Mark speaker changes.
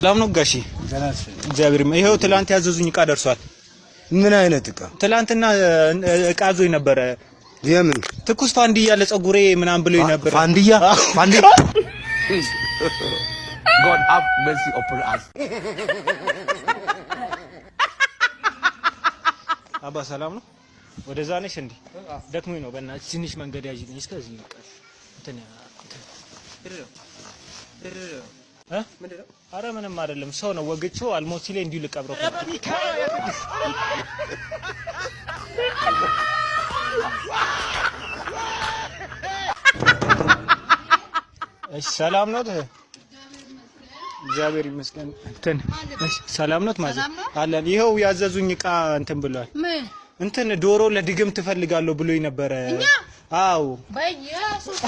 Speaker 1: ሰላም ነው ጋሺ? እግዚአብሔር ይመስገን። ይሄው ትላንት ያዘዙኝ እቃ ደርሷል።
Speaker 2: ምን አይነት እቃ?
Speaker 1: ትላንትና እቃ አዞኝ ነበረ።
Speaker 2: የምን
Speaker 1: ትኩስ ፋንድያ ለጸጉሬ ምናምን ብሎኝ ነበር።
Speaker 2: ፋንድያ
Speaker 3: God have mercy upon us.
Speaker 1: አባ ሰላም ነው? ወደዛ ነሽ እንዴ? ደክሞኝ ነው። በእናትሽ ትንሽ መንገድ ያዥልኝ እስከዚህ ይቀር እንትን አረ ምንም አይደለም። ሰው ነው ወግቼው አልሞት ሲለኝ እንዲሁ ልቀብረው። እሺ ሰላም ነው? እግዚአብሔር ይመስገን። እንትን እሺ ሰላም ነው? ማዘ አለን። ይሄው ያዘዙኝ እቃ እንትን ብሏል። እንትን ዶሮ ለድግም ትፈልጋለሁ ብሎኝ ነበረ። አዎ በኢየሱስ